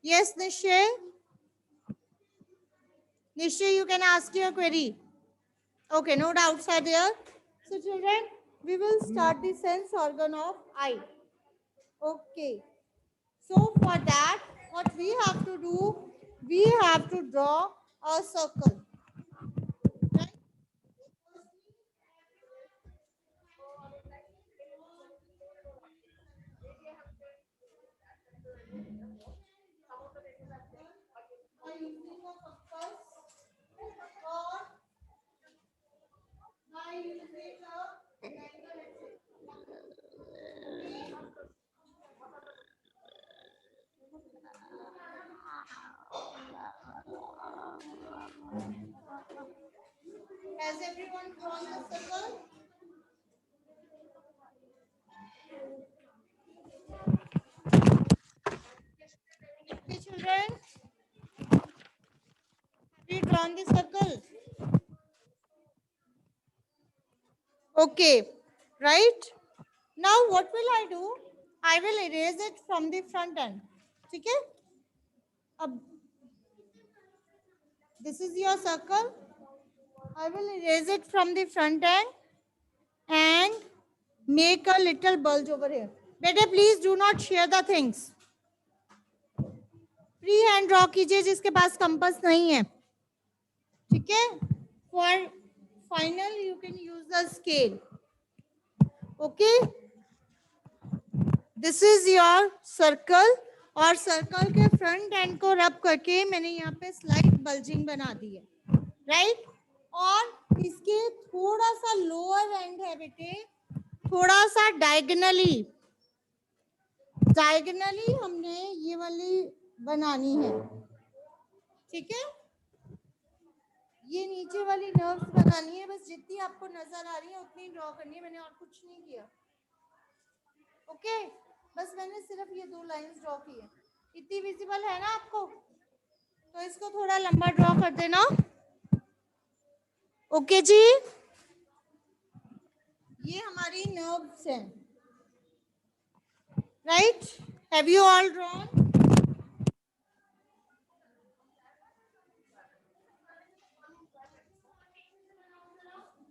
Yes, Nishay. Nishay, you can ask your query. Okay, no doubts are there. So, children, we will start the sense organ of eye. Okay. So, for that, what we have to do, we have to draw a circle. Right? By using a compass or by using a pencil. Has everyone drawn the circle? Okay, children, have you drawn the circle? Okay, right? Now what will I do? I will erase it from the front end. Okay? This is your circle. I will erase it from the front end and make a little bulge over here. Beta, please do not share the things. Free hand draw कीजिए जिसके पास compass नहीं है. ठीक है? For final you can use the scale. Okay, this is your circle और circle के front end को रब करके मैंने यहाँ पे स्लाइट बल्जिंग बना दी है. राइट? और इसके थोड़ा सा लोअर एंड है बेटे, थोड़ा सा डायगनली हमने ये वाली बनानी है. ठीक है? ये नीचे वाली नर्व्स बनानी है. बस जितनी आपको नजर आ रही है उतनी ड्रॉ करनी है. मैंने और कुछ नहीं किया. ओके, बस मैंने सिर्फ ये 2 लाइंस ड्रॉ की है. इतनी विजिबल है ना आपको? तो इसको थोड़ा लंबा ड्रॉ कर देना. ओके जी, ये हमारी नर्व्स हैं. Right? Have you all drawn?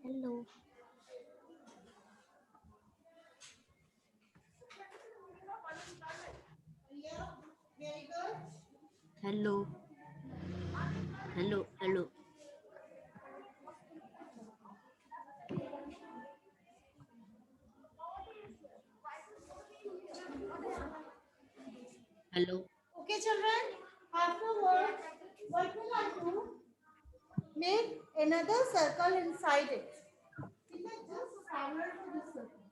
Hello very good. Hello hello hello hello. Okay, children. Afterwards, what will I do? Make another circle inside it. ठीक है? Just parallel to this circle.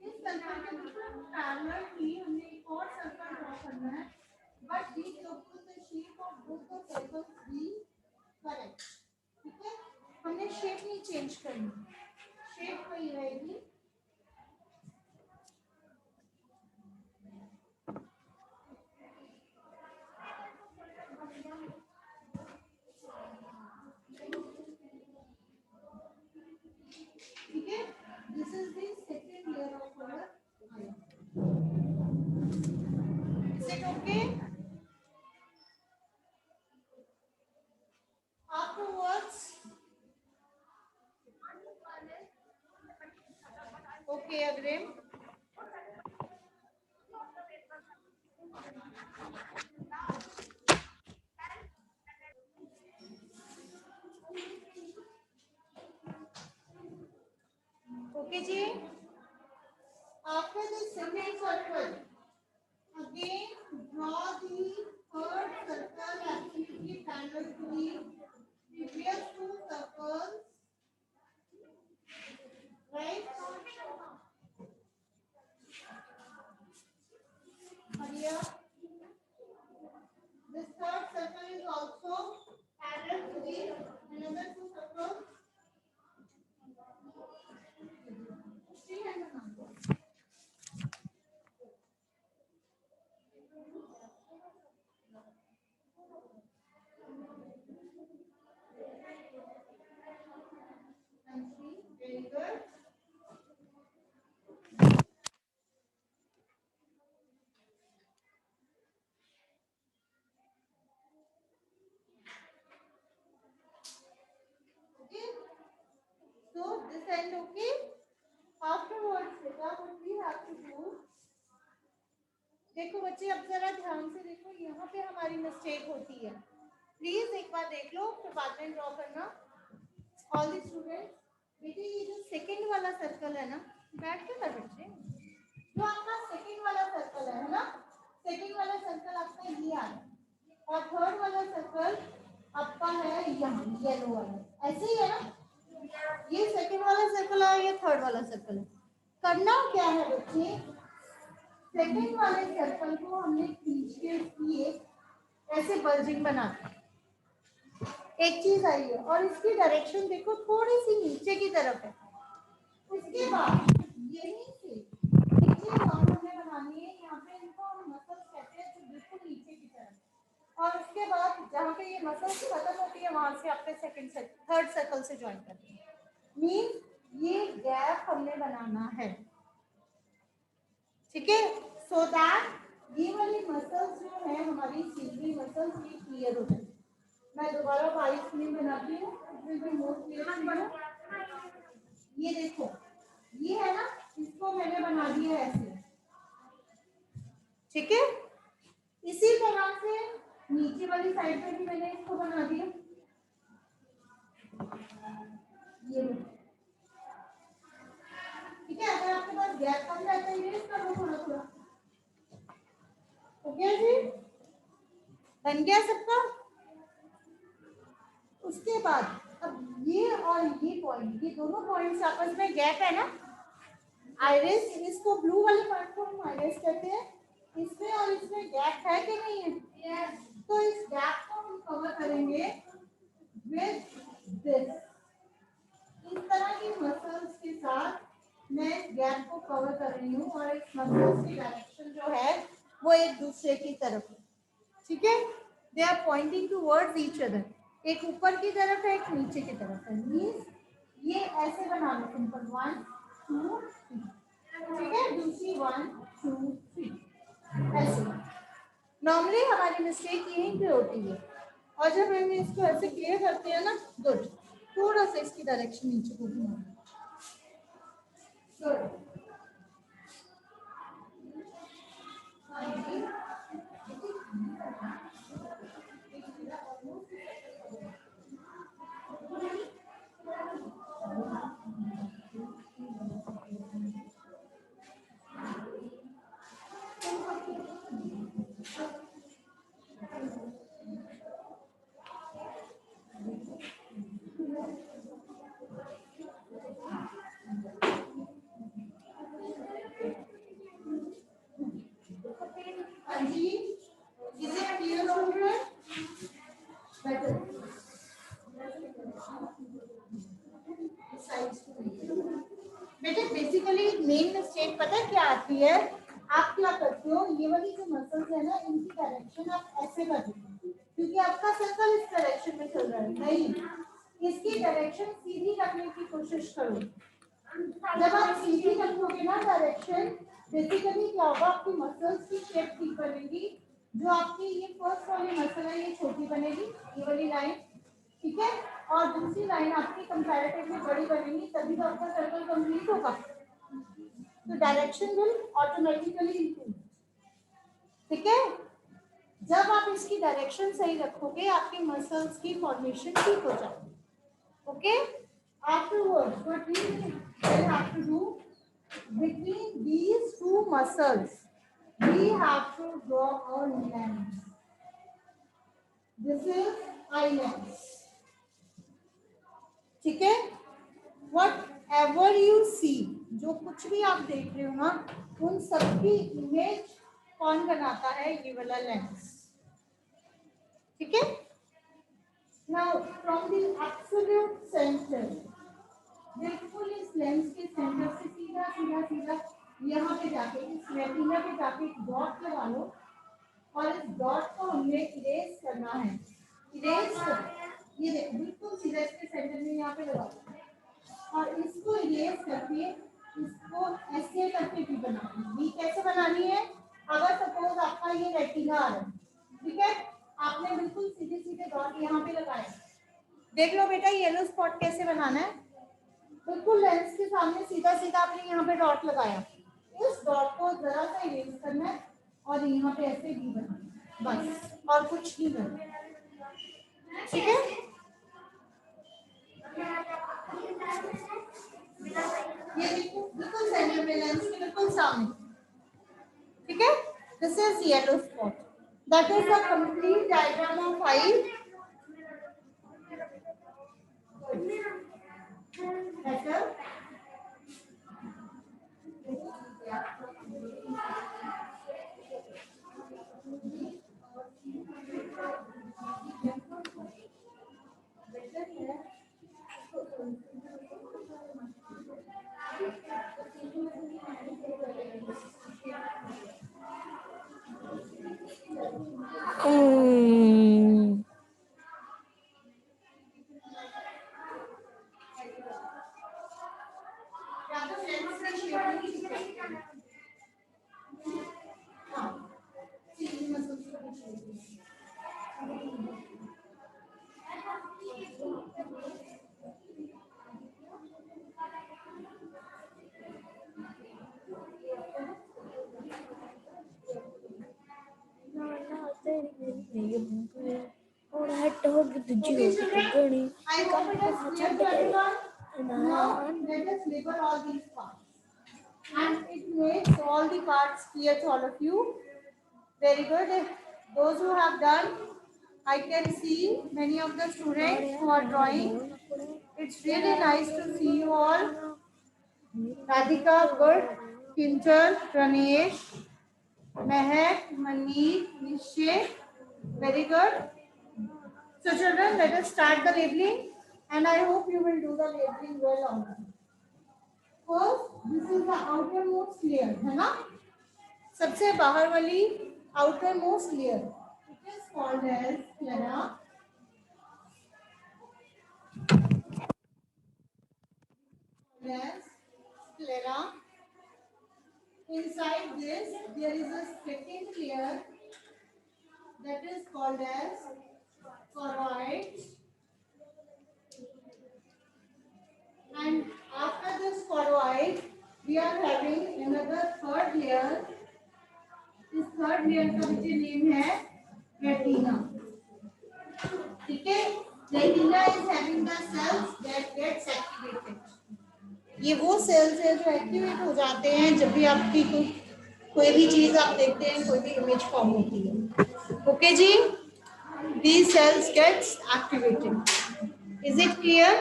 इस circle के बिल्कुल parallel ही हमें एक और circle draw करना है. But we took the shape of both the circles be correct. ठीक है? हमने शेप नहीं चेंज करनी. शेप वही रहेगी. ठीक है? This is the second layer of our eye. Is it okay? Afterwards, okay, Agrim. Okay, ji. After the second circle, again draw the third circle absolutely parallel to the previous 2 circles. Right? Maria. This third circle is also parallel to the another 2 circles. Three and a number. And 3. Very good. understand, okay? Afterwards, beta, what we have to do, देखो बच्चे अब जरा ध्यान से देखो, यहाँ पे हमारी मिस्टेक होती है, प्लीज एक बार देख लो फिर बाद में ड्रॉ करना। ऑल द स्टूडेंट्स, बेटे ये जो सेकंड वाला सर्कल है ना, बैठ के कर बच्चे, जो आपका सेकंड वाला सर्कल है ना, सेकंड वाला सर्कल आपका ये आ रहा है और थर्ड वाला सर्कल आपका है यहाँ येलो वाला, ऐसे ही है ना, ये सेकंड वाला सर्कल है, ये थर्ड वाला सर्कल है। करना क्या है बच्चे, सेकंड वाले सर्कल को हमने खींच के किए ऐसे बल्जिंग बना एक चीज आई है और इसकी डायरेक्शन देखो थोड़ी सी नीचे की तरफ है। उसके बाद यहीं से नीचे लाइन हमने बनानी है, यहाँ पे इनको हम मसल्स कहते हैं, जो बिल्कुल नीचे की तरफ, और उसके बाद जहाँ पे ये मसल्स खत्म होती है वहां से आपके थर्ड सर्कल से ज्वाइन करते हैं। मीन्स ये गैप हमने बनाना है, ठीक है, सो दैट ये वाली मसल्स जो है हमारी सीधी मसल्स ये क्लियर हो जाए। मैं दोबारा बाइक में बनाती हूँ, ये देखो ये है ना, इसको मैंने बना दिया ऐसे, ठीक है, इसी तरह से नीचे वाली साइड पे भी मैंने इसको बना दिया, ये ठीक है। अगर आपके पास गैप कम रहता है इरेज कर लो थोड़ा थोड़ा, हो गया जी, बन गया सबका। उसके बाद अब ये और ये पॉइंट, ये दोनों पॉइंट्स आपस में गैप है ना, आइरिस, इसको ब्लू वाले पॉइंट को हम आइरिस कहते हैं, इसमें और इसमें गैप है कि नहीं है? yes. तो इस गैप को हम कवर करेंगे विद दिस, इस तरह की मसल्स के साथ मैं गैप को कवर कर रही हूँ और इस मसल्स की डायरेक्शन जो है वो एक दूसरे की तरफ है, ठीक है, they are pointing towards each other, एक ऊपर की तरफ है एक नीचे की तरफ है। मींस ये ऐसे बना लो सिंपल 1 2 3, ठीक है, दूसरी 1 2 3 ऐसे। नॉर्मली हमारी मिस्टेक यहीं पे होती है और जब हम इसको ऐसे क्लियर करते हैं ना, गुड, थोड़ा सा इसकी डायरेक्शन नीचे को घुमाओ, गुड, बेटे बेसिकली मेन मिस्टेक पता है क्या आती है, आप क्या करते हो, ये वाली जो मसल्स है ना इनकी डायरेक्शन आप ऐसे कर देते हो क्योंकि आपका सर्कल इस डायरेक्शन में चल रहा है, नहीं, इसकी डायरेक्शन सीधी रखने की कोशिश करो। जब आप सीधी रखोगे ना डायरेक्शन, बेसिकली क्या होगा, आपकी मसल्स की शेप ठीक बनेगी, जो आपकी ये फर्स्ट वाली मसल है ये छोटी बनेगी, ये वाली लाइन, ठीक है, और दूसरी लाइन आपकी कंपैरेटिवली बड़ी बनेगी, तभी तो आपका सर्कल कंप्लीट होगा, तो डायरेक्शन विल ऑटोमेटिकली इंप्रूव, ठीक है। जब आप इसकी डायरेक्शन सही रखोगे आपकी मसल्स की फॉर्मेशन ठीक हो जाएगी, okay. Afterwards what we will have to do, between these two muscles we have to draw a lens, this is eye lens, ठीक है। Whatever you see, जो कुछ भी आप देख रहे हो ना, उन सबकी इमेज कौन बनाता है, ये वाला लेंस, ठीक है। Now from the absolute centre, बिल्कुल इस लेंस के सेंटर से सीधा सीधा सीधा यहाँ पे जाके इस रेटिना पे जाके एक डॉट लगा लो और इस डॉट को हमने इरेज करना है, इरेज कर, ये देखो बिल्कुल सीधा इसके सेंटर में यहाँ पे लगा और इसको इरेज करके इसको ऐसे करके भी बनानी है। कैसे बनानी है, अगर सपोज आपका ये रेटिना आ रहा है, ठीक है, आपने बिल्कुल सीधे सीधे डॉट यहाँ पे लगाया, देख लो बेटा येलो स्पॉट कैसे बनाना है, बिल्कुल लेंस के सामने सीधा सीधा आपने यहाँ पे डॉट लगाया, इस डॉट को जरा सा इरेज करना है और यहाँ पे ऐसे डी बनाना है, बस और कुछ नहीं करना, ठीक है। ये देखो बिल्कुल सेंटर में लेंस के बिल्कुल सामने, ठीक है। This is yellow spot, that is the complete diagram of I. Better I hope it is clear to everyone. Now let us label all these parts. And it makes all the parts clear to all of you. Very good. Those who have done, I can see many of the students who are drawing. It's really nice to see you all. Radhika, good. Kinchal, Pranesh, Mehak, Manmeet, Nishay. Very good. So children, let us start the labeling and I hope you will do the labeling well on it. First, this is the outermost layer, है ना? सबसे बाहर वाली outermost layer. It is called as sclera. As sclera. Inside this, there is a second layer that is called as choroid. And after this choroid, we are having another third layer. इस third layer का मुझे name है retina, ठीक है। Retina is having the cells that gets activated. ये वो sales है जो एक्टिवेट हो जाते हैं जब भी आपकी कोई भी चीज आप देखते हैं, कोई भी इमेज फॉर्म होती है। ओके जी, these cells gets activated. Is it clear?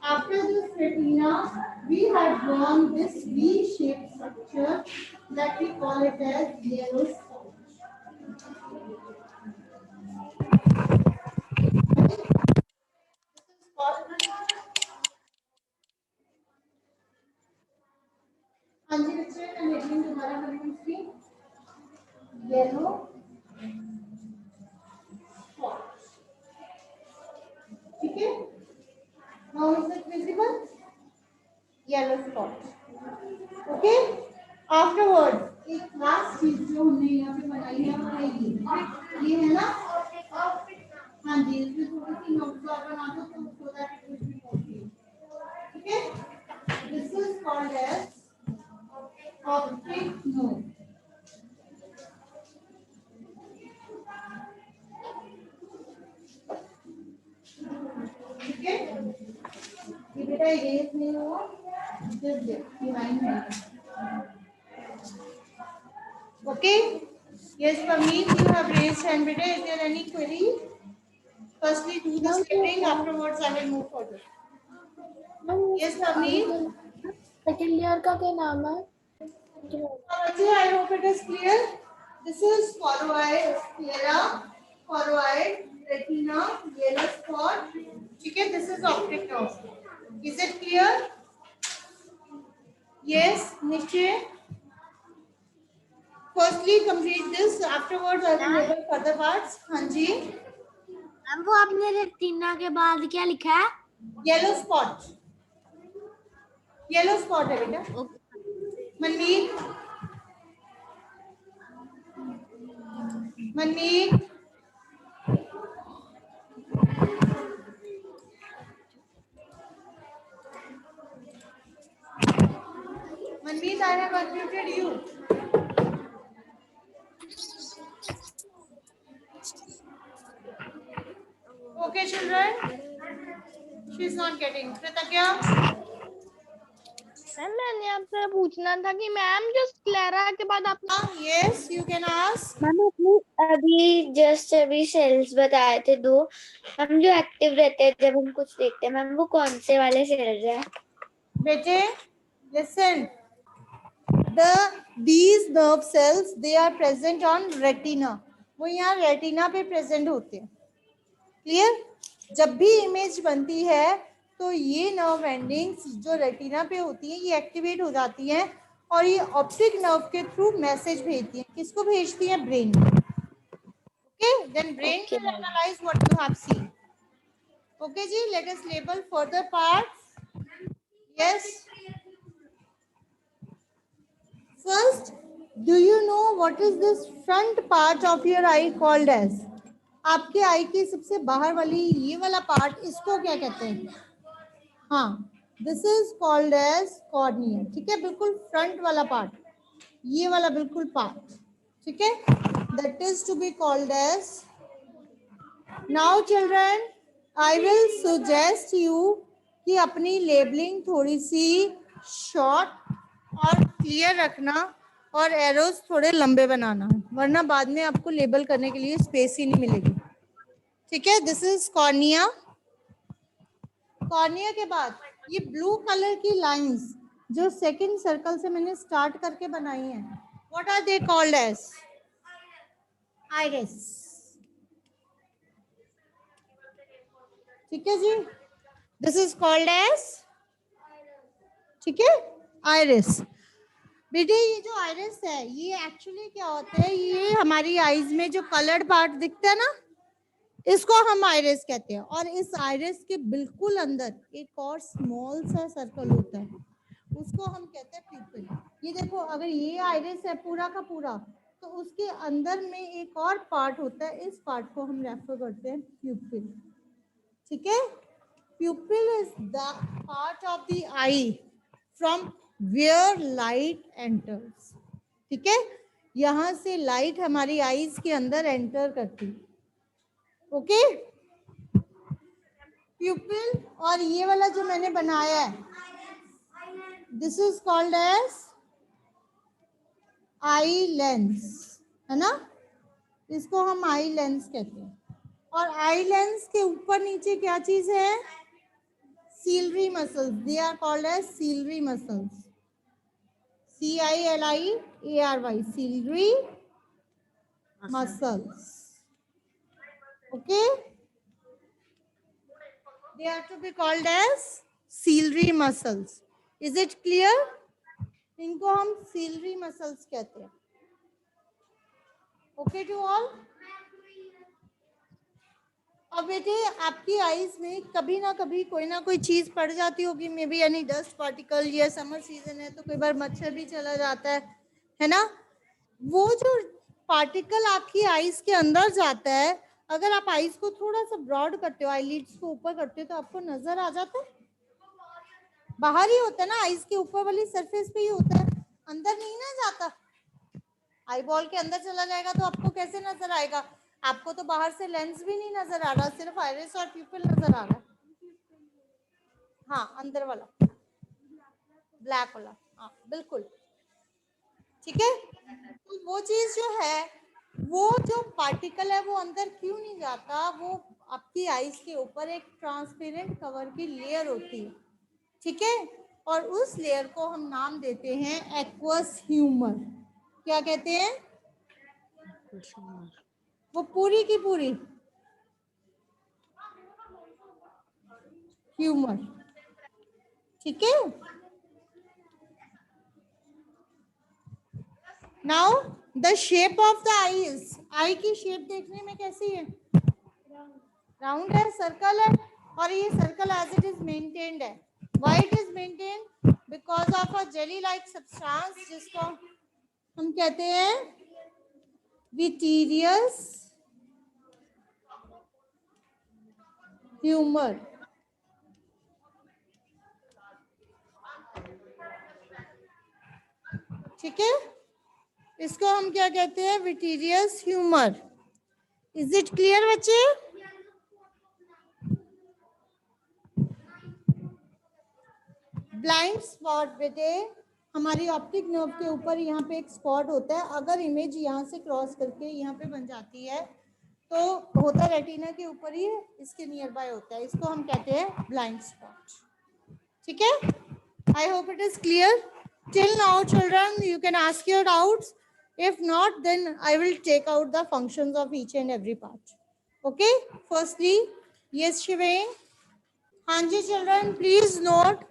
After this retina, we have drawn this V-shaped structure that we call it as yellow spot. हाँ जी बच्चे, मैं लेबलिंग दोबारा करूँगी इसकी। येलो spot, ठीक है। Now is it visible? Yellow spot. Okay. Afterwards, एक last चीज जो हमने यहाँ पे बनाई है वो है ये है ना। हाँ जी, इसमें थोड़ी सी नोट्स और बना दो तो so that it will be more clear. ठीक है। This is called as optic nerve. ठीक है। ये बेटा इरेज नहीं हुआ, just behind है। Okay. Yes, Pamit, you have raised hand. Beta, is there any query? Firstly, do the scripting. Afterwards, I will move further. Yes, Pamit. Second layer का क्या नाम है? I hope it is clear. This is choroid, sclera, choroid, retina, yellow spot. Okay, this is optic nerve. Is it clear? Yes, Niche. Firstly, complete this. Afterwards, I will label further parts. हाँ जी. Ma'am वो आपने retina के बाद क्या लिखा है? Yellow spot. Yellow spot है बेटा. मनमीत. मनमीत. Manmeet, I have unmuted you. Okay, children. She is not getting. Pritagya. Ma'am मैंने आपसे पूछना था कि मैम जो स्क्लेरा के बाद आप Yes, you can ask. Ma'am आपने अभी सेल्स बताए थे दो, हम जो एक्टिव रहते हैं जब हम कुछ देखते हैं मैम, वो कौन से वाले सेल्स है? Bete, listen. These nerve cells, they are present on retina. वो यहाँ रेटिना पे प्रेजेंट होते हैं. क्लियर? जब भी इमेज बनती है तो ये नर्व एंडिंग्स जो रेटिना पे होती हैं ये एक्टिवेट हो जाती हैं और ये ऑप्टिक नर्व के थ्रू मैसेज भेजती हैं. किसको भेजती हैं? Brain. Okay, then brain Okay, will analyse what you have seen. Okay जी, let us label further parts. Yes. First, do you know what is this front part of your eye called as? आपके आई की सबसे बाहर वाली ये वाला part, इसको क्या कहते हैं? हाँ, this is called as cornea. ठीक है, बिल्कुल फ्रंट वाला पार्ट, ये वाला बिल्कुल पार्ट. ठीक है, that is to be called as. Now children, I will suggest you कि अपनी लेबलिंग थोड़ी सी शॉर्ट और क्लियर रखना और एरोज थोड़े लंबे बनाना, वरना बाद में आपको लेबल करने के लिए स्पेस ही नहीं मिलेगी. ठीक है, दिस इज कॉर्निया. कॉर्निया के बाद ये ब्लू कलर की लाइंस जो सेकंड सर्कल से मैंने स्टार्ट करके बनाई हैं, what are they called as? Iris. ठीक है जी, दिस इज कॉल्ड एज, ठीक है, आइरिस. बेटे ये जो आइरिस है ये एक्चुअली क्या होता है? ये हमारी आईज में जो कलर्ड पार्ट दिखता है ना, इसको हम आइरिस कहते हैं. और इस आइरिस के बिल्कुल अंदर एक और स्मॉल सा सर्कल होता है, उसको हम कहते हैं प्यूपिल. ये देखो, अगर ये आइरिस है पूरा का पूरा, तो उसके अंदर में एक और पार्ट होता है, इस पार्ट को हम रेफर करते हैं प्यूपिल. ठीक है, pupil is the part of the eye from where light enters. ठीक है, यहां से लाइट हमारी आईज के अंदर एंटर करती है. Okay, pupil. और ये वाला जो मैंने बनाया है, this is called as eye lens, है ना, इसको हम आई लेंस कहते हैं. और आई लेंस के ऊपर नीचे क्या चीज है? Ciliary muscles. They are called as ciliary muscles. CILIARY, ciliary muscles. Okay, they are to be called as ciliary muscles. Is it clear? इनको हम ciliary muscles कहते हैं. Okay to all? अब बेटे आपकी आईज में कभी ना कभी कोई ना कोई चीज पड़ जाती होगी, मे बी यानी डस्ट पार्टिकल. ये समर सीजन है तो कई बार मच्छर भी चला जाता है ना. वो जो पार्टिकल आपकी आईज के अंदर जाता है, अगर आप आईज को थोड़ा सा ब्रॉड करते हो, आईलिड्स को ऊपर करते हो, तो आपको नजर आ जाता है. बाहर ही होता है ना, आईज के ऊपर वाली सरफेस पे ही होता है, अंदर नहीं ना जाता. आई बॉल के अंदर चला जाएगा तो आपको कैसे नजर आएगा? आपको तो बाहर से लेंस भी नहीं नजर आ रहा, सिर्फ आइरिस और प्यूपिल नजर आ रहा है. हाँ, अंदर वाला ब्लैक वाला, हाँ बिल्कुल. ठीक है, तो वो चीज जो है, वो जो पार्टिकल है वो अंदर क्यों नहीं जाता? वो आपकी आईज के ऊपर एक ट्रांसपेरेंट कवर की लेयर होती है. ठीक है, और उस लेयर को हम नाम देते हैं एक्वस ह्यूमर. क्या कहते हैं? वो पूरी की पूरी ह्यूमर. ठीक है, now the shape of the eyes. Eye की शेप देखने में कैसी है? राउंड है, सर्कल है. और ये circle as it is maintained है. Why it is maintained? Because of a jelly like substance जिसको हम कहते हैं विटीरियस ह्यूमर. ठीक है, इसको हम क्या कहते हैं, विटीरियस ह्यूमर। इज इट क्लियर बच्चे? ब्लाइंड स्पॉट बेटे, हमारी ऑप्टिक नर्व के ऊपर यहाँ पे एक स्पॉट होता है, अगर इमेज यहाँ से क्रॉस करके यहाँ पे बन जाती है तो होता रेटिना के ऊपर ही, इसके नियर बाय होता है, इसको हम कहते हैं ब्लाइंड स्पॉट। ठीक है, I hope it is clear till now children. You can ask your doubts, if not then I will take out the functions of each and every part. Okay, firstly, yes Shiveen, हाँ जी children please note.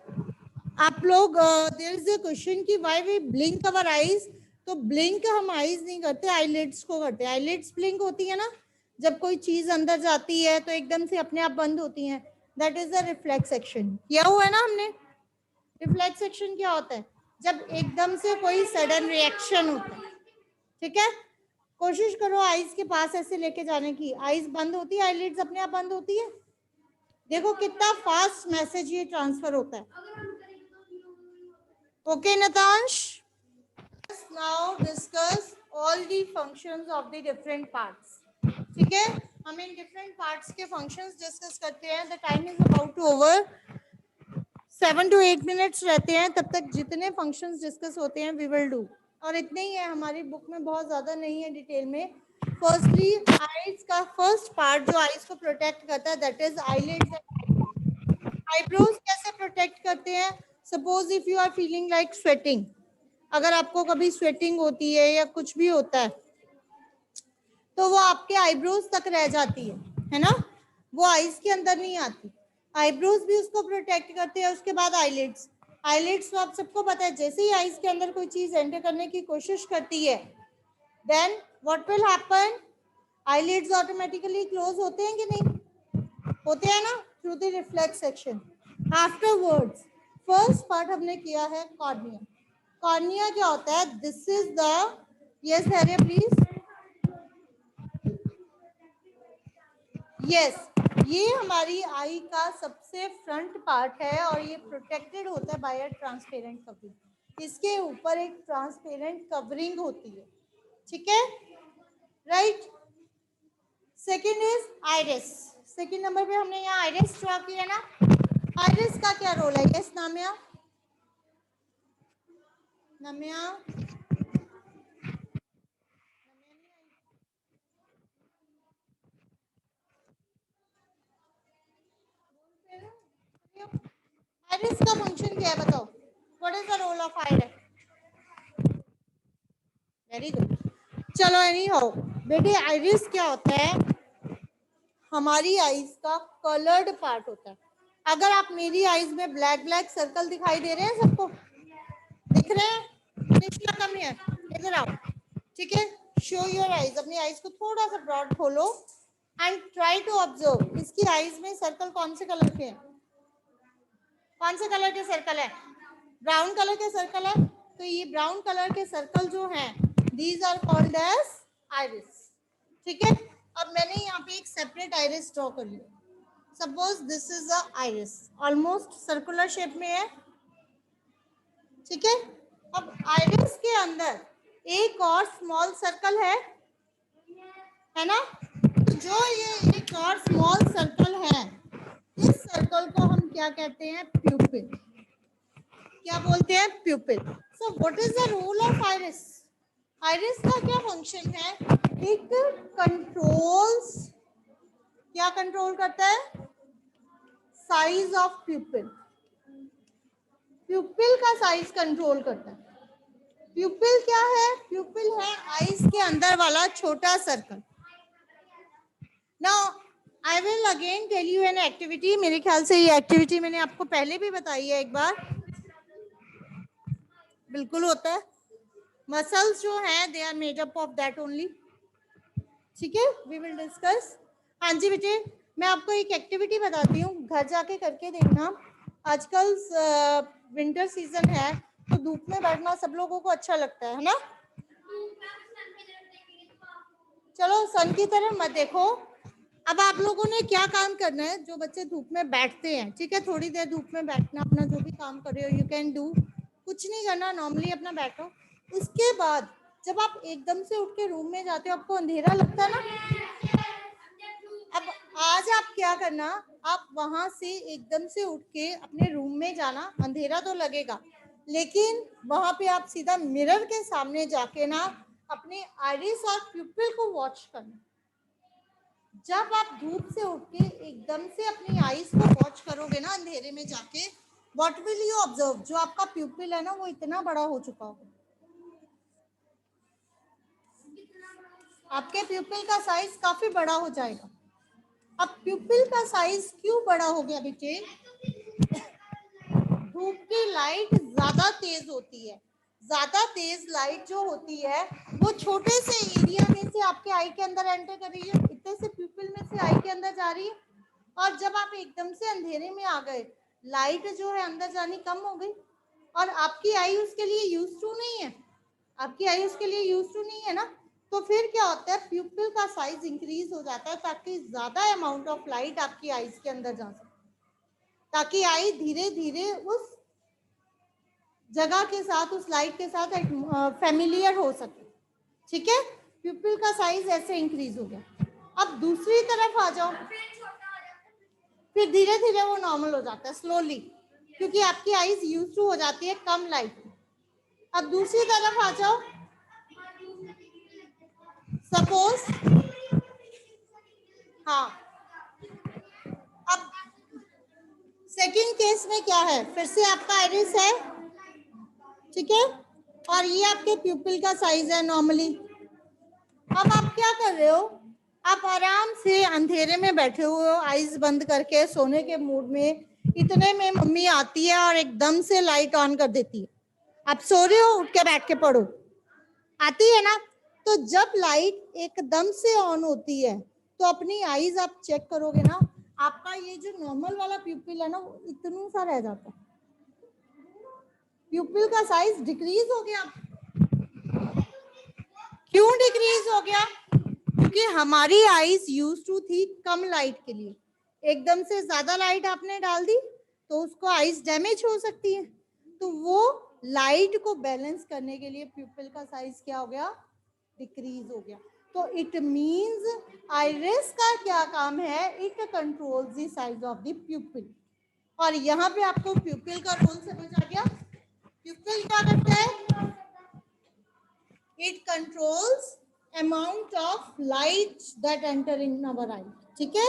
आप लोग there is a question कि why we blink our eyes, तो blink हम eyes नहीं करते, eyelids को करते हैं। आईलिड्स ब्लिंक होती है ना, जब कोई चीज अंदर जाती है तो एकदम से अपने आप बंद होती है, that is the reflex action. किया हुआ है ना हमने। रिफ्लेक्स एक्शन क्या होता है, जब एकदम से कोई सडन रिएक्शन होता है। ठीक है, कोशिश करो आईज के पास ऐसे लेके जाने की, आईज बंद होती है, आईलिड्स अपने आप बंद होती है। देखो कितना फास्ट मैसेज ये ट्रांसफर होता है। Okay Natansh, now discuss all the functions of the different parts. ठीक है, हम इन डिफरेंट पार्ट्स के फंक्शंस डिस्कस करते हैं। The time is about to over, 7 to 8 minutes रहते हैं, तब तक जितने फंक्शंस डिस्कस होते हैं वी विल डू। और इतने ही है, हमारी बुक में बहुत ज्यादा नहीं है डिटेल में। फर्स्टली आईज का फर्स्ट पार्ट जो आईज को प्रोटेक्ट करता है दैट इज आईलिड्स। आईब्रोज कैसे प्रोटेक्ट करते हैं, suppose if you are feeling like sweating, अगर आपको कभी स्वेटिंग होती है या कुछ भी होता है तो वो आपके आईब्रोज तक रह जाती है ना, वो आईज के अंदर नहीं आती। आईब्रोज भी उसको प्रोटेक्ट करते हैं। उसके बाद आईलिड्स, आईलिड्स तो आप सबको पता है, जैसे ही आईज के अंदर कोई चीज एंटर करने की कोशिश करती है then what will happen, eyelids automatically close होते हैं कि नहीं होते हैं ना, through the reflex action. Afterwards first part हमने किया है कॉर्निया। कॉर्निया क्या होता है, this is the, yes Dhairya please, yes ये हमारी आई का सबसे फ्रंट पार्ट है और ये प्रोटेक्टेड होता है बाय अ ट्रांसपेरेंट कवरिंग। इसके ऊपर एक ट्रांसपेरेंट कवरिंग होती है। ठीक है, right. Second is iris. Second number पे हमने यहाँ आइरिस ड्रॉ किया ना। आइरिस का क्या रोल है, यस नामिया, नामिया आइरिस का फंक्शन क्या है बताओ, what is the role of iris? Very good, चलो एनी हाउ बेटे, आइरिस क्या होता है, हमारी आईज का कलर्ड पार्ट होता है। अगर आप मेरी आईज में ब्लैक ब्लैक सर्कल दिखाई दे रहे हैं, सबको दिख रहे हैं, कम है, इधर आओ। ठीक है, शो योर आईज, अपनी आईज को थोड़ा सा ब्रॉड खोलो एंड ट्राई टू ऑब्जर्व इसकी आईज में सर्कल कौन से कलर के हैं, कौन से कलर के सर्कल है, ब्राउन कलर के सर्कल है, तो ये ब्राउन कलर के सर्कल जो हैं these are called as iris. ठीक है, अब मैंने यहाँ पे एक सेपरेट आइरिस ड्रॉ कर लिया, suppose this is a iris, almost circular shape में है। ठीक है, अब आइरिस के अंदर एक और स्मॉल सर्कल है ना, तो जो ये एक और स्मॉल सर्कल है, इस सर्कल को हम क्या कहते हैं, प्यूपिल। क्या बोलते हैं, pupil. So what is the role of iris? Iris का क्या फंक्शन है, एक कंट्रोल्स, क्या कंट्रोल करता है, साइज ऑफ प्यूपिल। प्यूपिल का साइज कंट्रोल करता है। प्यूपिल क्या है, प्यूपिल है आईज के अंदर वाला छोटा सर्कल। Now I will again tell you an activity, मेरे ख्याल से ये एक्टिविटी मैंने आपको पहले भी बताई है एक बार, बिल्कुल होता है। मसल्स जो हैं they are made up of that only. ठीक है, वी विल डिस्कस। हाँ जी बेटे, मैं आपको एक एक्टिविटी बताती हूँ, घर जाके करके देखना। आजकल विंटर सीजन है तो धूप में बैठना सब लोगों को अच्छा लगता है ना। चलो सन की तरफ मत देखो। अब आप लोगों ने क्या काम करना है, जो बच्चे धूप में बैठते हैं, ठीक है, थोड़ी देर धूप में बैठना, अपना जो भी काम कर रहे हो यू कैन डू, कुछ नहीं करना, नॉर्मली अपना बैठो, उसके बाद जब आप एकदम से उठ के रूम में जाते हो, आपको अंधेरा लगता है ना। अब आज आप क्या करना, आप वहां से एकदम से उठ के अपने रूम में जाना, अंधेरा तो लगेगा, लेकिन वहां पे आप सीधा मिरर के सामने जाके ना अपने आइरिस और प्यूपिल को वॉच करना। जब आप धूप से उठ के एकदम से अपनी आईज को वॉच करोगे ना अंधेरे में जाके, व्हाट विल यू ऑब्जर्व, जो आपका प्यूपिल है ना वो इतना बड़ा हो चुका होगा, आपके प्यूपिल का साइज काफी बड़ा हो जाएगा। अब प्यूपिल का साइज क्यों बड़ा हो गया बेटे, धूप की लाइट ज्यादा तेज होती है, ज्यादा तेज लाइट जो होती है वो छोटे से एरिया में से आपके आई के अंदर एंटर कर रही है, इतने से प्यूपिल में से आई के अंदर जा रही है, और जब आप एकदम से अंधेरे में आ गए, लाइट जो है अंदर जानी कम हो गई, और आपकी आई उसके लिए यूज टू नहीं है, आपकी आई उसके लिए यूज टू नहीं है ना, तो फिर क्या होता है, प्यूपिल का साइज इंक्रीज हो जाता है ताकि ज्यादा अमाउंट ऑफ लाइट आपकी आईज के अंदर जा सके, ताकि आई धीरे धीरे उस जगह के साथ, उस लाइट के साथ फैमिलियर हो सके। ठीक है, प्यूपिल का साइज ऐसे इंक्रीज हो गया। अब दूसरी तरफ आ जाओ, फिर धीरे धीरे वो नॉर्मल हो जाता है स्लोली, क्योंकि आपकी आईज यूज टू हो जाती है कम लाइट में। अब दूसरी तरफ आ जाओ, सपोज, हाँ, अब सेकंड केस में क्या है, फिर से आपका आइरिस है, ठीक है, और ये आपके प्यूपिल का साइज है नॉर्मली। अब आप क्या कर रहे हो, आप आराम से अंधेरे में बैठे हुए हो, आईज बंद करके सोने के मूड में, इतने में मम्मी आती है और एकदम से लाइट ऑन कर देती है, आप सो रहे हो, उठ के बैठ के पढ़ो, आती है ना, तो जब लाइट एकदम से ऑन होती है तो अपनी आईज आप चेक करोगे ना, आपका ये जो नॉर्मल वाला प्यूपिल है ना वो इतना सा रह जाता है, प्यूपिल का साइज डिक्रीज हो गया। क्यों डिक्रीज हो गया, क्योंकि हमारी आईज यूज टू थी कम लाइट के लिए, एकदम से ज्यादा लाइट आपने डाल दी तो उसको आईज डैमेज हो सकती है, तो वो लाइट को बैलेंस करने के लिए प्यूपिल का साइज क्या हो गया, डिक्रीज हो गया। तो इट मींस आइरिस का क्या काम है, it controls the size of the प्यूपिल। और यहाँ पे आपको प्यूपिल का रोल समझ आ गया, प्यूपिल क्या करता है, it controls amount of light that enter in our eye. ठीक है,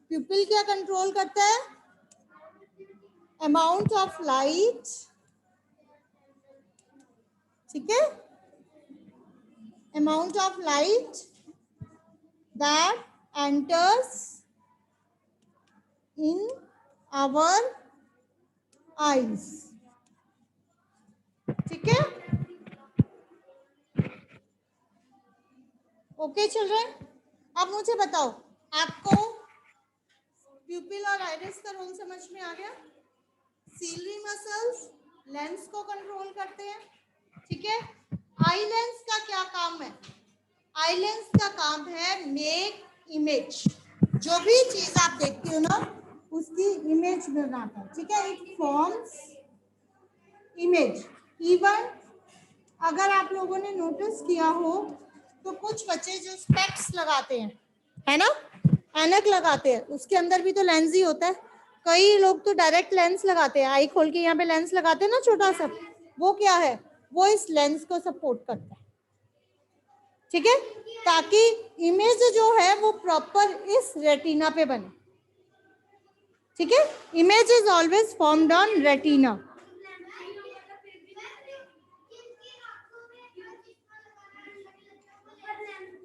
प्यूपिल क्या कंट्रोल करता है, अमाउंट ऑफ लाइट, ठीक है, amount of light that enters in our eyes। ठीक है, ओके चिल्ड्रन, अब मुझे बताओ, आपको प्यूपिल और आइरिस का रोल समझ में आ गया। सीलरी मसल्स लेंस को कंट्रोल करते हैं, ठीक है। आई लेंस का क्या काम है, आई लेंस का काम है मेक इमेज, जो भी चीज आप देखते हो ना उसकी इमेज बनाता है, ठीक है, इट फॉर्म्स इमेज। इवन अगर आप लोगों ने नोटिस किया हो तो कुछ बच्चे जो स्पेक्स लगाते हैं, है ना, ऐनक लगाते हैं, उसके अंदर भी तो लेंस ही होता है। कई लोग तो डायरेक्ट लेंस लगाते हैं, आई खोल के यहाँ पे लेंस लगाते हैं ना छोटा सा, वो क्या है, वो इस लेंस को सपोर्ट करता है, ठीक है, ताकि इमेज जो है वो प्रॉपर इस रेटिना पे बने। ठीक है, image is always formed on retina.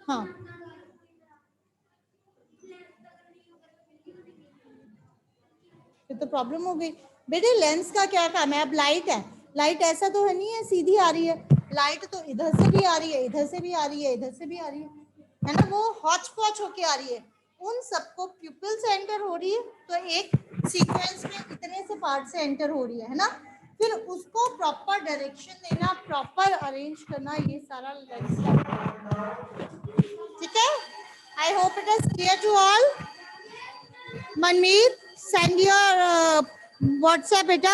हाँ, ये तो प्रॉब्लम हो गई बेटे। लेंस का क्या काम है, अब लाइट है, लाइट ऐसा तो है नहीं है सीधी आ रही है, लाइट तो इधर से भी आ रही है, इधर से भी आ रही है, इधर से भी आ रही है ना, वो हॉच पॉच होके आ रही है, उन सबको प्यूपिल से एंटर हो रही है, तो एक सीक्वेंस में इतने से पार्ट से एंटर हो रही है ना, फिर उसको प्रॉपर डायरेक्शन देना, प्रॉपर अरेंज करना, ये सारा लेंस का। ठीक है, I hope it is clear to all. Manmeet, send your WhatsApp beta